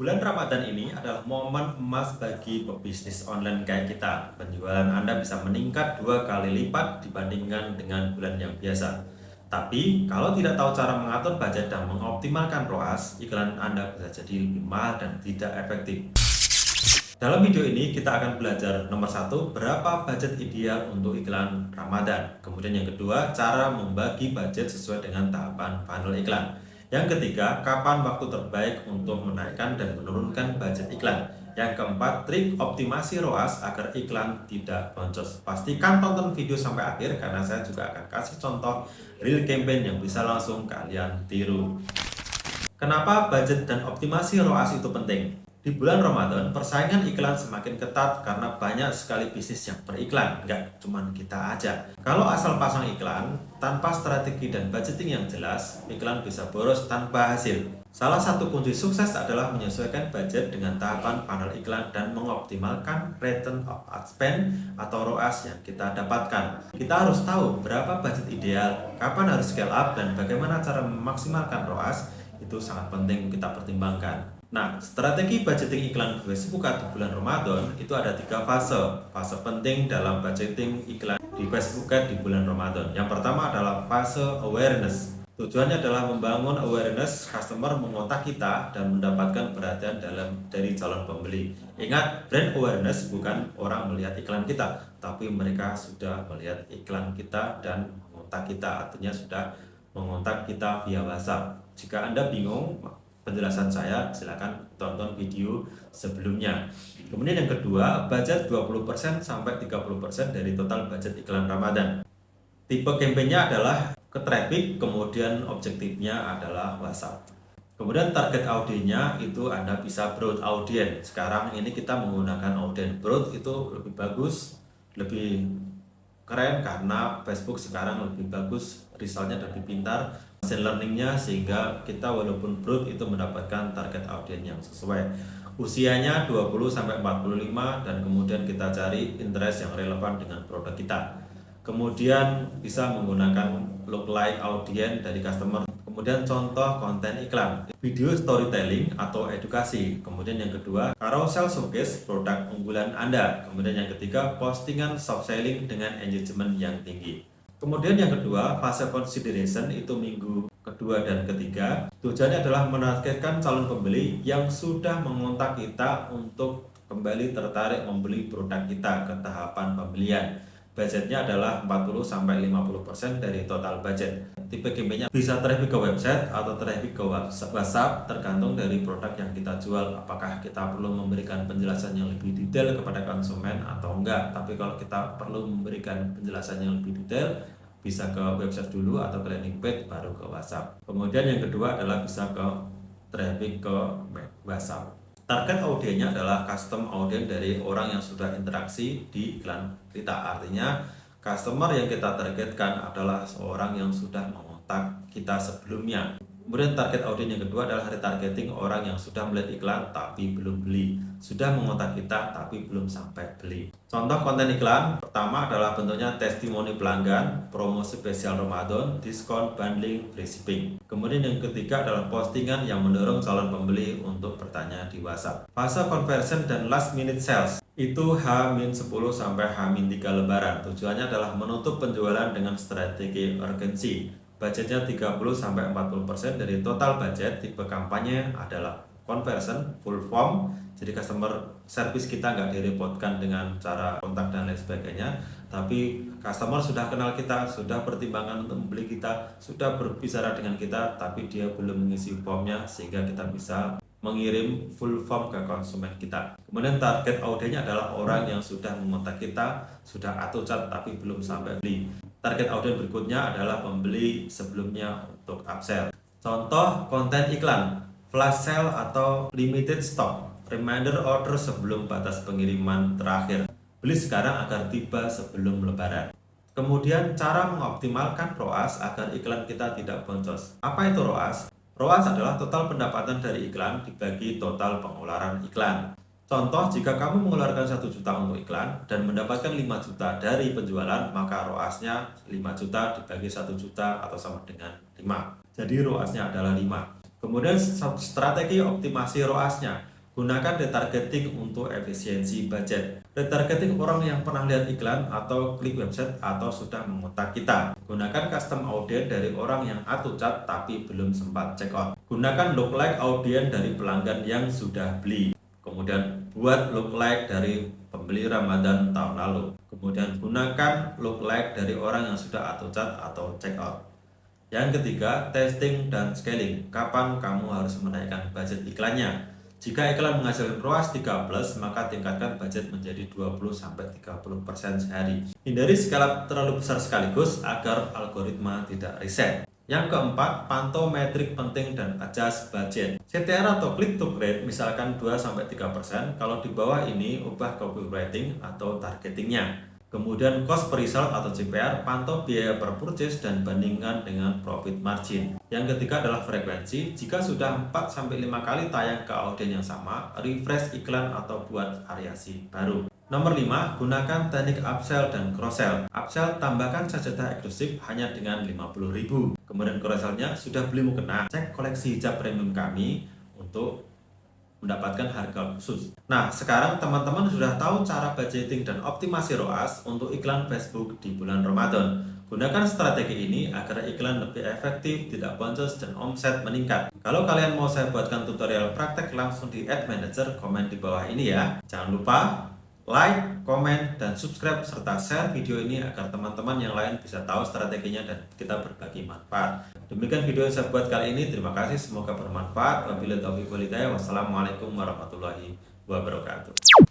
Bulan Ramadan ini adalah momen emas bagi pebisnis online kayak kita. Penjualan Anda bisa meningkat 2 kali lipat dibandingkan dengan bulan yang biasa. Tapi, kalau tidak tahu cara mengatur budget dan mengoptimalkan ROAS, iklan Anda bisa jadi lebih mahal dan tidak efektif. Dalam video ini kita akan belajar nomor satu, berapa budget ideal untuk iklan Ramadan. Kemudian yang kedua, cara membagi budget sesuai dengan tahapan funnel iklan. Yang ketiga, kapan waktu terbaik untuk menaikkan dan menurunkan budget iklan. Yang keempat, trik optimasi ROAS agar iklan tidak boncos. Pastikan tonton video sampai akhir karena saya juga akan kasih contoh real campaign yang bisa langsung kalian tiru. Kenapa budget dan optimasi ROAS itu penting? Di bulan Ramadan, persaingan iklan semakin ketat karena banyak sekali bisnis yang beriklan, nggak cuma kita aja. Kalau asal pasang iklan, tanpa strategi dan budgeting yang jelas, iklan bisa boros tanpa hasil. Salah satu kunci sukses adalah menyesuaikan budget dengan tahapan funnel iklan dan mengoptimalkan return of ad spend atau ROAS yang kita dapatkan. Kita harus tahu berapa budget ideal, kapan harus scale up, dan bagaimana cara memaksimalkan ROAS. Itu sangat penting kita pertimbangkan. Nah, strategi budgeting iklan Facebook di bulan Ramadan itu ada 3 fase. Fase penting dalam budgeting iklan di Facebook di bulan Ramadan. Yang pertama adalah fase awareness. Tujuannya adalah membangun awareness customer mengontak kita dan mendapatkan perhatian dari calon pembeli. Ingat, brand awareness bukan orang melihat iklan kita, tapi mereka sudah melihat iklan kita dan mengontak kita, artinya sudah mengontak kita via WhatsApp. Jika Anda bingung penjelasan saya, silakan tonton video sebelumnya. Kemudian yang kedua, budget 20% sampai 30% dari total budget iklan Ramadan. Tipe kampanyenya adalah ke traffic, kemudian objektifnya adalah WhatsApp. Kemudian target audiennya itu Anda bisa broad audience. Sekarang ini kita menggunakan audience broad, itu lebih bagus, lebih keren karena Facebook sekarang lebih bagus, resultnya lebih pintar, machine learningnya, sehingga kita walaupun broad itu mendapatkan target audiens yang sesuai. Usianya 20-45 dan kemudian kita cari interest yang relevan dengan produk kita. Kemudian bisa menggunakan lookalike audience dari customer. Kemudian contoh konten iklan, video storytelling atau edukasi. Kemudian yang kedua, carousel showcase produk unggulan Anda. Kemudian yang ketiga, postingan soft selling dengan engagement yang tinggi. Kemudian yang kedua, fase consideration itu minggu kedua dan ketiga. Tujuannya adalah menargetkan calon pembeli yang sudah mengontak kita untuk kembali tertarik membeli produk kita ke tahapan pembelian. Budgetnya adalah 40-50% dari total budget. Tipe kampanye bisa traffic ke website atau traffic ke WhatsApp, tergantung dari produk yang kita jual. Apakah kita perlu memberikan penjelasan yang lebih detail kepada konsumen atau enggak. Tapi kalau kita perlu memberikan penjelasan yang lebih detail, bisa ke website dulu atau ke landing page baru ke WhatsApp. Kemudian yang kedua adalah bisa ke traffic ke WhatsApp. Target audiennya adalah custom audience dari orang yang sudah interaksi di iklan kita. Artinya customer yang kita targetkan adalah seorang yang sudah mengontak kita sebelumnya. Kemudian target audiens yang kedua adalah retargeting orang yang sudah melihat iklan tapi belum beli, sudah mengontak kita tapi belum sampai beli. Contoh konten iklan pertama adalah bentuknya testimoni pelanggan, promosi spesial Ramadan, diskon, bundling, free shipping. Kemudian yang ketiga adalah postingan yang mendorong calon pembeli untuk bertanya di WhatsApp. Fase conversion dan last minute sales itu H-10 sampai H-3 lebaran. Tujuannya adalah menutup penjualan dengan strategi urgensi. Budgetnya 30-40% dari total budget. Tipe kampanye adalah conversion, full form, jadi customer service kita nggak direpotkan dengan cara kontak dan lain sebagainya, tapi customer sudah kenal kita, sudah pertimbangan untuk membeli kita, sudah berbicara dengan kita, tapi dia belum mengisi formnya, sehingga kita bisa mengirim full form ke konsumen kita. Kemudian target audiensnya adalah orang yang sudah mengontak kita, sudah auto chat tapi belum sampai beli. Target audiens berikutnya adalah pembeli sebelumnya untuk upsell. Contoh konten iklan, flash sale atau limited stock, reminder order sebelum batas pengiriman terakhir, beli sekarang agar tiba sebelum lebaran. Kemudian cara mengoptimalkan ROAS agar iklan kita tidak boncos. Apa itu ROAS? ROAS adalah total pendapatan dari iklan dibagi total pengeluaran iklan. Contoh, jika kamu mengeluarkan 1 juta untuk iklan dan mendapatkan 5 juta dari penjualan, maka ROAS-nya 5 juta dibagi 1 juta atau sama dengan 5. Jadi ROAS-nya adalah 5. Kemudian strategi optimasi ROAS-nya. Gunakan retargeting untuk efisiensi budget. Retargeting orang yang pernah lihat iklan atau klik website atau sudah mengontak kita. Gunakan custom audience dari orang yang cat tapi belum sempat check out. Gunakan lookalike audience dari pelanggan yang sudah beli. Kemudian buat lookalike dari pembeli Ramadan tahun lalu. Kemudian gunakan lookalike dari orang yang sudah cat atau check out. Yang ketiga, testing dan scaling. Kapan kamu harus menaikkan budget iklannya? Jika iklan menghasilkan ROAS 3+, maka tingkatkan budget menjadi 20-30% sehari. Hindari skala terlalu besar sekaligus agar algoritma tidak reset. Yang keempat, pantau metrik penting dan adjust budget. CTR atau click to create misalkan 2-3%, kalau di bawah ini ubah copywriting atau targetingnya. Kemudian cost per result atau CPR, pantau biaya per purchase dan bandingkan dengan profit margin. Yang ketiga adalah frekuensi. Jika sudah 4-5 kali tayang ke audiens yang sama, refresh iklan atau buat variasi baru. Nomor 5, gunakan teknik upsell dan cross-sell. Upsell, tambahkan sajadah eksklusif hanya dengan 50.000. Kemudian cross-sell-nya, sudah beli mukena, cek koleksi hijab premium kami untuk mendapatkan harga khusus. Nah, sekarang teman-teman sudah tahu cara budgeting dan optimasi ROAS untuk iklan Facebook di bulan Ramadan. Gunakan strategi ini agar iklan lebih efektif, tidak boncos, dan omset meningkat. Kalau kalian mau saya buatkan tutorial praktek langsung di Ad Manager, komen di bawah ini ya. Jangan lupa like, komen, dan subscribe serta share video ini agar teman-teman yang lain bisa tahu strateginya dan kita berbagi manfaat. Demikian video yang saya buat kali ini. Terima kasih, semoga bermanfaat. Wabillahi taufiq wal hidayah. Wassalamualaikum warahmatullahi wabarakatuh.